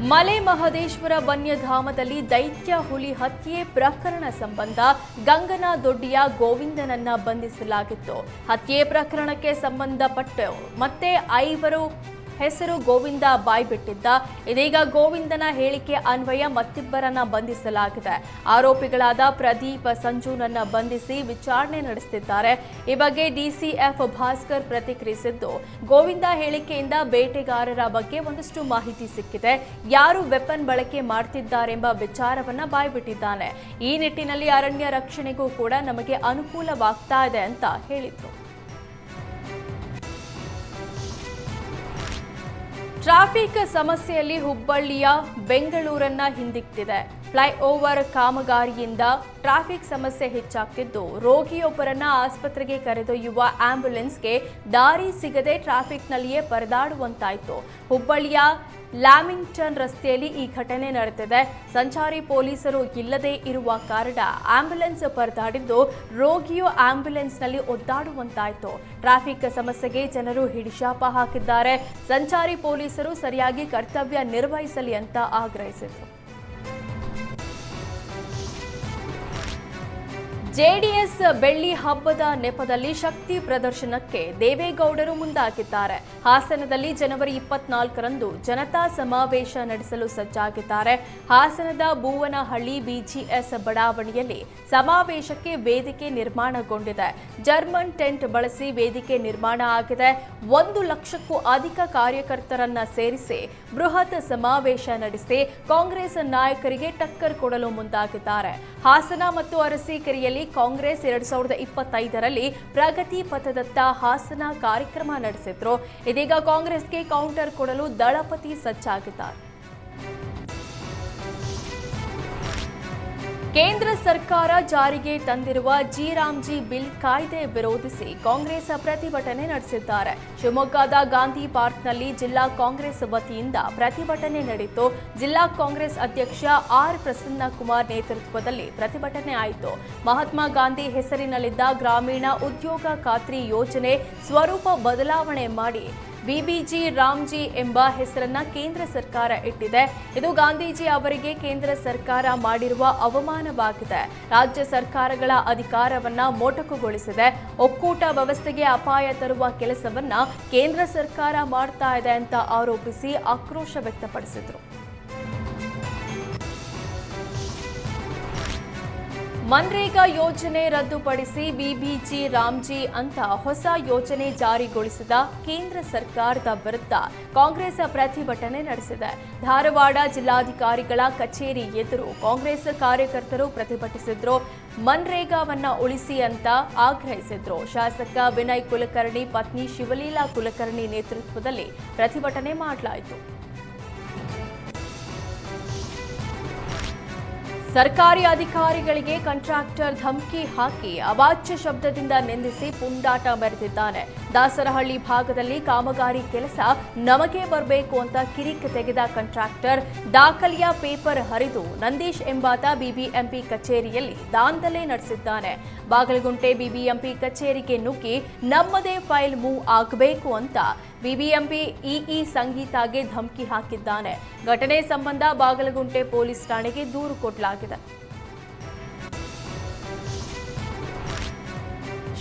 ಮಲೆ ಮಹದೇಶ್ವರ ವನ್ಯಧಾಮದಲ್ಲಿ ದೈತ್ಯ ಹುಲಿ ಹತ್ಯೆ ಪ್ರಕರಣ ಸಂಬಂಧ ಗಂಗನದೊಡ್ಡಿಯ ಗೋವಿಂದನನ್ನ ಬಂಧಿಸಲಾಗಿತ್ತು. ಹತ್ಯೆ ಪ್ರಕರಣಕ್ಕೆ ಸಂಬಂಧಪಟ್ಟ ಮತ್ತೆ 5 ಹೆಸರು ಗೋವಿಂದ ಬಾಯ್ಬಿಟ್ಟಿದ್ದ. ಇದೀಗ ಗೋವಿಂದನ ಹೇಳಿಕೆ ಅನ್ವಯ ಮತ್ತಿಬ್ಬರನ್ನ ಬಂಧಿಸಲಾಗಿದೆ. ಆರೋಪಿಗಳಾದ ಪ್ರದೀಪ್, ಸಂಜುನನ್ನ ಬಂಧಿಸಿ ವಿಚಾರಣೆ ನಡೆಸುತ್ತಿದ್ದಾರೆ. ಈ ಬಗ್ಗೆ ಡಿಸಿಎಫ್ ಭಾಸ್ಕರ್ ಪ್ರತಿಕ್ರಿಯಿಸಿದ್ದು, ಗೋವಿಂದ ಹೇಳಿಕೆಯಿಂದ ಬೇಟೆಗಾರರ ಬಗ್ಗೆ ಒಂದಷ್ಟು ಮಾಹಿತಿ ಸಿಕ್ಕಿದೆ. ಯಾರು ವೆಪನ್ ಬಳಕೆ ಮಾಡ್ತಿದ್ದಾರೆಂಬ ವಿಚಾರವನ್ನ ಬಾಯ್ಬಿಟ್ಟಿದ್ದಾನೆ. ಈ ನಿಟ್ಟಿನಲ್ಲಿ ಅರಣ್ಯ ರಕ್ಷಣೆಗೂ ಕೂಡ ನಮಗೆ ಅನುಕೂಲವಾಗ್ತಾ ಇದೆ ಅಂತ ಹೇಳಿದ್ರು. ಟ್ರಾಫಿಕ್ ಸಮಸ್ಯೆಯಲ್ಲಿ ಹುಬ್ಬಳ್ಳಿಯ ಬೆಂಗಳೂರನ್ನ ಹಿಂದಿಕ್ಕಿದೆ. ಫ್ಲೈಓವರ್ ಕಾಮಗಾರಿಯಿಂದ ಟ್ರಾಫಿಕ್ ಸಮಸ್ಯೆ ಹೆಚ್ಚಾಗ್ತಿದ್ದು, ರೋಗಿಯೊಬ್ಬರನ್ನ ಆಸ್ಪತ್ರೆಗೆ ಕರೆದೊಯ್ಯುವ ಆಂಬ್ಯುಲೆನ್ಸ್ಗೆ ದಾರಿ ಸಿಗದೆ ಟ್ರಾಫಿಕ್ನಲ್ಲಿಯೇ ಪರದಾಡುವಂತಾಯಿತು. ಹುಬ್ಬಳ್ಳಿಯ ಲ್ಯಾಮಿಂಗ್ಟನ್ ರಸ್ತೆಯಲ್ಲಿ ಈ ಘಟನೆ ನಡೆದಿದೆ. ಸಂಚಾರಿ ಪೊಲೀಸರು ಇಲ್ಲದೆ ಇರುವ ಕಾರಣ ಆಂಬ್ಯುಲೆನ್ಸ್ ಪರದಾಡಿದ್ದು, ರೋಗಿಯು ಆಂಬ್ಯುಲೆನ್ಸ್ನಲ್ಲಿ ಒದ್ದಾಡುವಂತಾಯಿತು. ಟ್ರಾಫಿಕ್ ಸಮಸ್ಯೆಗೆ ಜನರು ಹಿಡಿಶಾಪ ಹಾಕಿದ್ದಾರೆ. ಸಂಚಾರಿ ಪೊಲೀಸರು ಸರಿಯಾಗಿ ಕರ್ತವ್ಯ ನಿರ್ವಹಿಸಲಿ ಅಂತ ಆಗ್ರಹಿಸಿದರು. ಜೆಡಿಎಸ್ ಬೆಳ್ಳಿ ಹಬ್ಬದ ನೆಪದಲ್ಲಿ ಶಕ್ತಿ ಪ್ರದರ್ಶನಕ್ಕೆ ದೇವೇಗೌಡರು ಮುಂದಾಗಿದ್ದಾರೆ. ಹಾಸನದಲ್ಲಿ ಜನವರಿ 24ರಂದು ಜನತಾ ಸಮಾವೇಶ ನಡೆಸಲು ಸಜ್ಜಾಗಿದ್ದಾರೆ. ಹಾಸನದ ಬೂವನಹಳ್ಳಿ ಬಿಜಿಎಸ್ ಬಡಾವಣೆಯಲ್ಲಿ ಸಮಾವೇಶಕ್ಕೆ ವೇದಿಕೆ ನಿರ್ಮಾಣಗೊಂಡಿದೆ. ಜರ್ಮನ್ ಟೆಂಟ್ ಬಳಸಿ ವೇದಿಕೆ ನಿರ್ಮಾಣ ಆಗಿದೆ. 1 ಲಕ್ಷಕ್ಕೂ ಅಧಿಕ ಕಾರ್ಯಕರ್ತರನ್ನ ಸೇರಿಸಿ ಬೃಹತ್ ಸಮಾವೇಶ ನಡೆಸಿ ಕಾಂಗ್ರೆಸ್ ನಾಯಕರಿಗೆ ಟಕ್ಕರ್ ಕೊಡಲು ಮುಂದಾಗಿದ್ದಾರೆ. ಹಾಸನ ಮತ್ತು ಅರಸೀಕೆರೆಯಲ್ಲಿ ಕಾಂಗ್ರೆಸ್ 2025ರಲ್ಲಿ ಪ್ರಗತಿ ಪಥದತ್ತ ಹಾಸನ ಕಾರ್ಯಕ್ರಮ ನಡೆಸಿದ್ರು. ಇದೀಗ ಕಾಂಗ್ರೆಸ್ಗೆ ಕೌಂಟರ್ ಕೊಡಲು ದಳಪತಿ ಸಜ್ಜಾಗಿದ್ದಾರೆ. ಕೇಂದ್ರ ಸರ್ಕಾರ ಜಾರಿಗೆ ತಂದಿರುವ ಜಿ ಬಿಲ್ ಕಾಯ್ದೆ ವಿರೋಧಿಸಿ ಕಾಂಗ್ರೆಸ್ ಪ್ರತಿಭಟನೆ ನಡೆಸಿದ್ದಾರೆ. ಶಿವಮೊಗ್ಗದ ಗಾಂಧಿ ಪಾರ್ಕ್ನಲ್ಲಿ ಜಿಲ್ಲಾ ಕಾಂಗ್ರೆಸ್ ವತಿಯಿಂದ ಪ್ರತಿಭಟನೆ ನಡೆಯಿತು. ಜಿಲ್ಲಾ ಕಾಂಗ್ರೆಸ್ ಅಧ್ಯಕ್ಷ ಆರ್ ಪ್ರಸನ್ನಕುಮಾರ್ ನೇತೃತ್ವದಲ್ಲಿ ಪ್ರತಿಭಟನೆ ಆಯಿತು. ಮಹಾತ್ಮ ಗಾಂಧಿ ಹೆಸರಿನಲ್ಲಿದ್ದ ಗ್ರಾಮೀಣ ಉದ್ಯೋಗ ಖಾತ್ರಿ ಯೋಜನೆ ಸ್ವರೂಪ ಬದಲಾವಣೆ ಮಾಡಿ ಬಿಬಿಜಿ ರಾಮ್ಜಿ ಎಂಬ ಹೆಸರನ್ನ ಕೇಂದ್ರ ಸರ್ಕಾರ ಇಟ್ಟಿದೆ. ಇದು ಗಾಂಧೀಜಿ ಅವರಿಗೆ ಕೇಂದ್ರ ಸರ್ಕಾರ ಮಾಡಿರುವ ಅವಮಾನವಾಗಿದೆ. ರಾಜ್ಯ ಸರ್ಕಾರಗಳ ಅಧಿಕಾರವನ್ನ ಮೊಟಕುಗೊಳಿಸಿದೆ. ಒಕ್ಕೂಟ ವ್ಯವಸ್ಥೆಗೆ ಅಪಾಯ ತರುವ ಕೆಲಸವನ್ನ ಕೇಂದ್ರ ಸರ್ಕಾರ ಮಾಡ್ತಾ ಇದೆ ಅಂತ ಆರೋಪಿಸಿ ಆಕ್ರೋಶ ವ್ಯಕ್ತಪಡಿಸಿದರು. ಮನ್ರೇಗಾ ಯೋಜನೆ ರದ್ದುಪಡಿಸಿ ಬಿಬಿಜಿ ರಾಮ್ಜಿ ಅಂತ ಹೊಸ ಯೋಜನೆ ಜಾರಿಗೊಳಿಸಿದ ಕೇಂದ್ರ ಸರ್ಕಾರದ ವಿರುದ್ಧ ಕಾಂಗ್ರೆಸ್ ಪ್ರತಿಭಟನೆ ನಡೆಸಿದೆ. ಧಾರವಾಡ ಜಿಲ್ಲಾಧಿಕಾರಿಗಳ ಕಚೇರಿ ಎದುರು ಕಾಂಗ್ರೆಸ್ ಕಾರ್ಯಕರ್ತರು ಪ್ರತಿಭಟಿಸಿದ್ರು. ಮನ್ರೇಗಾವನ್ನ ಉಳಿಸಿ ಅಂತ ಆಗ್ರಹಿಸಿದ್ರು. ಶಾಸಕ ವಿನಯ್ ಕುಲಕರ್ಣಿ ಪತ್ನಿ ಶಿವಲೀಲಾ ಕುಲಕರ್ಣಿ ನೇತೃತ್ವದಲ್ಲಿ ಪ್ರತಿಭಟನೆ ಮಾಡಲಾಯಿತು. ಸರ್ಕಾರಿ ಅಧಿಕಾರಿಗಳಿಗೆ ಕಾಂಟ್ರಾಕ್ಟರ್ ಧಮಕಿ ಹಾಕಿ ಅವಾಚ್ಯ ಶಬ್ದದಿಂದ ನಿಂದಿಸಿ ಪುಂಡಾಟ ಮೆರೆದಿದ್ದಾನೆ. ದಾಸರಹಳ್ಳಿ ಭಾಗದಲ್ಲಿ ಕಾಮಗಾರಿ ಕೆಲಸ ನಮಗೆ ಬರಬೇಕು ಅಂತ ಕಿರಿಕ್ ತೆಗೆದ ಕಾಂಟ್ರಾಕ್ಟರ್ ದಾಖಲೆಯ ಪೇಪರ್ ಹರಿದು ನಂದೀಶ್ ಎಂಬಾತ ಬಿಬಿಎಂಪಿ ಕಚೇರಿಯಲ್ಲಿ ದಾಂಧಲೆ ನಡೆಸಿದ್ದಾನೆ. ಬಾಗಲಗುಂಟೆ ಬಿಬಿಎಂಪಿ ಕಚೇರಿಗೆ ನುಗ್ಗಿ ನಮ್ಮದೇ ಫೈಲ್ ಮೂವ್ ಆಗಬೇಕು ಅಂತ ಬಿಬಿಎಂಪಿ ಇಇ ಸಂಗೀತಾಗೆ ಧಮಕಿ ಹಾಕಿದ್ದಾನೆ. ಘಟನೆ ಸಂಬಂಧ ಬಾಗಲಗುಂಟೆ ಪೊಲೀಸ್ ಠಾಣೆಗೆ ದೂರು ಕೊಡಲಾಗಿದೆ.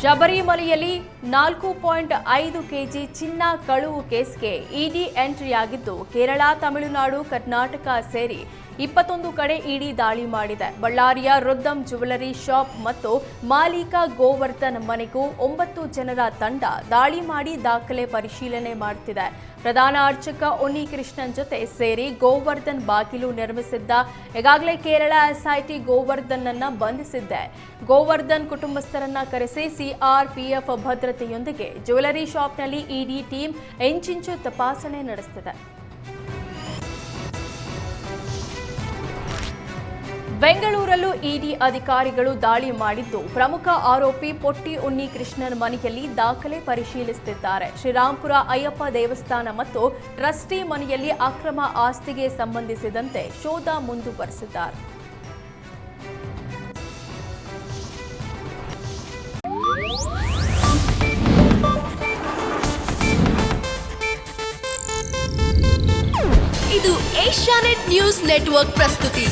ಶಬರಿಮಲೆಯಲ್ಲಿ 4.5 ಕೆಜಿ ಚಿನ್ನ ಕಳುವು ಕೇಸ್ಗೆ ಇಡಿ ಎಂಟ್ರಿಯಾಗಿದ್ದು, ಕೇರಳ, ತಮಿಳುನಾಡು, ಕರ್ನಾಟಕ ಸೇರಿ 21 ಕಡೆ ಇಡಿ ದಾಳಿ ಮಾಡಿದೆ. ಬಳ್ಳಾರಿಯ ರುದ್ದಂ ಜ್ಯುವೆಲರಿ ಶಾಪ್ ಮತ್ತು ಮಾಲೀಕ ಗೋವರ್ಧನ್ ಮನೆಗೂ 9 ಜನರ ತಂಡ ದಾಳಿ ಮಾಡಿ ದಾಖಲೆ ಪರಿಶೀಲನೆ ಮಾಡುತ್ತಿದೆ. ಪ್ರಧಾನ ಅರ್ಚಕ ಉನ್ನಿಕೃಷ್ಣನ್ ಜೊತೆ ಸೇರಿ ಗೋವರ್ಧನ್ ಬಾಗಿಲು ನಿರ್ಮಿಸಿದ್ದ. ಈಗಾಗಲೇ ಕೇರಳ ಎಸ್ಐಟಿ ಗೋವರ್ಧನ್ ಅನ್ನ ಬಂಧಿಸಿದ್ದೆ. ಗೋವರ್ಧನ್ ಕುಟುಂಬಸ್ಥರನ್ನ ಕರೆಸಿ ಸಿಆರ್ಪಿಎಫ್ ಭದ್ರತೆಯೊಂದಿಗೆ ಜ್ಯುವೆಲರಿ ಶಾಪ್ನಲ್ಲಿ ಇಡಿ ಟೀಮ್ ಇಂಚಿಂಚು ತಪಾಸಣೆ ನಡೆಸುತ್ತಿದೆ. ಬೆಂಗಳೂರಲ್ಲೂ ಇಡಿ ಅಧಿಕಾರಿಗಳು ದಾಳಿ ಮಾಡಿದ್ದು, ಪ್ರಮುಖ ಆರೋಪಿ ಪೊಟ್ಟಿ ಉನ್ನಿಕೃಷ್ಣನ್ ಮನೆಯಲ್ಲಿ ದಾಖಲೆ ಪರಿಶೀಲಿಸುತ್ತಿದ್ದಾರೆ. ಶ್ರೀರಾಂಪುರ ಅಯ್ಯಪ್ಪ ದೇವಸ್ಥಾನ ಮತ್ತು ಟ್ರಸ್ಟಿ ಮನೆಯಲ್ಲಿ ಅಕ್ರಮ ಆಸ್ತಿಗೆ ಸಂಬಂಧಿಸಿದಂತೆ ಶೋಧ ಮುಂದುವರೆಸಿದ್ದಾರೆ. ಇದು ಏಷ್ಯಾನೆಟ್ ನ್ಯೂಸ್ ನೆಟ್ವರ್ಕ್ ಪ್ರಸ್ತುತಿ.